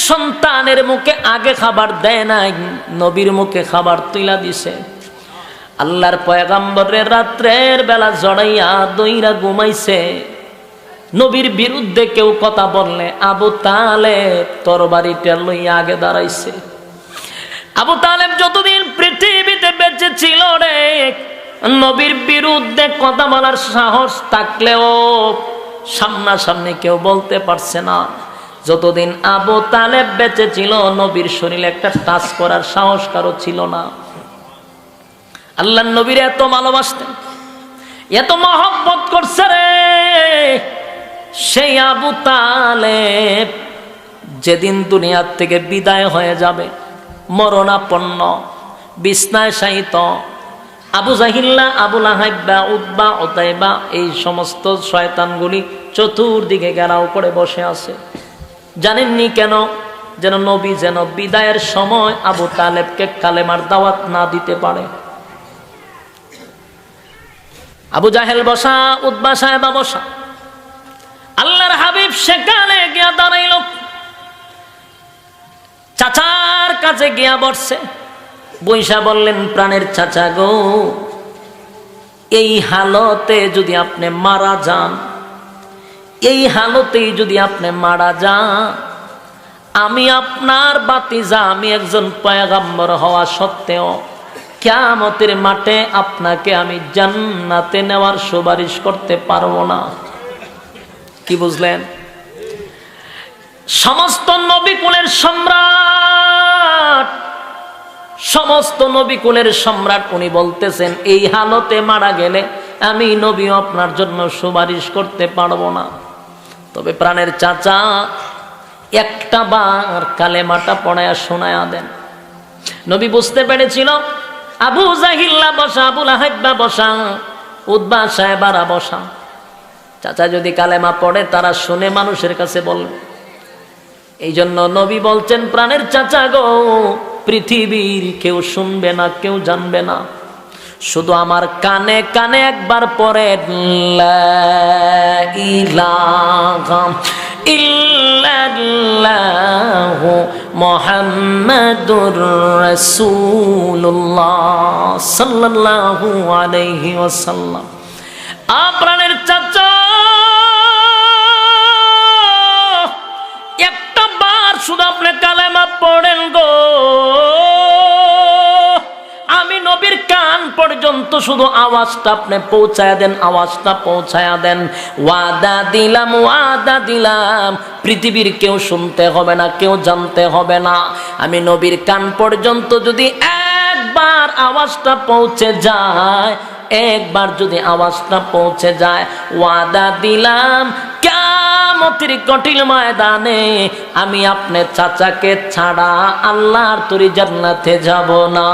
সন্তানের মুখে আগে খাবার দেয় নাই, নবীর মুখে খাবার তুইলা দিছে। আল্লাহর পয়গম্বরের রাত্রের বেলা জড়াইয়া দইরা ঘুমাইছে। নবীর বিরুদ্ধে কেউ কথা বললে আবু তালেব তরবারিটা লইয়া আগে দাঁড়াইছে। আবু তালেব যতদিন পৃথিবীতে বেঁচে ছিল রে, নবীর বিরুদ্ধে কথা বলার সাহস থাকলেও সামনাসামনি কেউ বলতে পারছে না। যতদিন আবু তালেব বেঁচে ছিল, নবীর শরীরে একটা টাচ করার সাহস কারো ছিল না। আল্লাহর নবীর এত ভালোবাসতেন, এত মহব্বত করছে রে, সেই আবু তালেব যেদিন দুনিয়ার থেকে বিদায় হয়ে যাবে, মরণাপন্ন, বিছনায় শায়িত, আবু জাহিল্লা, আবু লাহাইবা, উতবা, উতাইবা, এই সমস্ত শয়তানগুলি চতুর্দিকে ঘেরাও করে বসে আছে। জানেননি কেন? যেন নবী যেন বিদায়ের সময় আবু তালেবকে কালেমার দাওয়াত না দিতে পারে। আবু জাহেল বসা, উতবা সাহেবা বসা, আল্লাহর হাবিব সেখানে গিয়া দাঁড়াইল, চাচার কাছে গিয়া বসছে, বৈশা বললেন, প্রাণের চাচা গো, এই হালতে যদি আপনি মারা যান, এই হালতেই যদি আপনি মারা যান, আমি আপনার বাতিজা, আমি একজন পয়গম্বর হওয়া সত্ত্বেও কিয়ামতের মাঠে আপনাকে আমি জান্নাতে নেওয়ার সুপারিশ করতে পারবো না। কি বুঝলেন? সমস্ত নবীকুলের সম্রাট, সমস্ত নবীকুলের সম্রাট উনি বলতেছেন, এই হালতে মারা গেলে আমি নবী আপনার জন্য সুপারিশ করতে পারবো না। তবে প্রাণের চাচা একটা বার কালেমাটা পড়ায়া শোনায়া দেন। নবী বুঝতে পেরেছিল আবু জাহিল্লা বসা, আবু লাহাইবা বসা, উতবা সাহেবারা বসা, চাচা যদি কালেমা পড়ে তারা শুনে মানুষের কাছে বলবে। এই জন্য নবী বলছেন, প্রাণের চাচা গো, পৃথিবীর কেউ শুনবে না, কেউ জানবে না, শুধু আমার কানে কানে একবার পড়ে লা ইলাহা ইল্লাল্লাহু মুহাম্মাদুর রাসূলুল্লাহ সাল্লাল্লাহু আলাইহি ওয়াসাল্লাম। প্রাণের চাচা একটা বার শুধু আপনি কালেমা পড়েন গো, আমি নবীর কান পর্যন্ত শুধু আওয়াজটা আপনি পৌঁছায়া দেন, আওয়াজটা পৌঁছায়া দেন। ওয়াদা দিলাম, ওয়াদা দিলাম, পৃথিবীর কেউ শুনতে হবে না, কেউ জানতে হবে না, আমি নবীর কান পর্যন্ত যদি একবার আওয়াজটা পৌঁছে যায়, একবার যদি আওয়াজটা পৌঁছে যায়, ওয়াদা দিলাম কিয়ামতের কঠিন ময়দানে আমি আপনার চাচাকে ছাড়া আল্লাহর তরি জান্নাতে যাব না।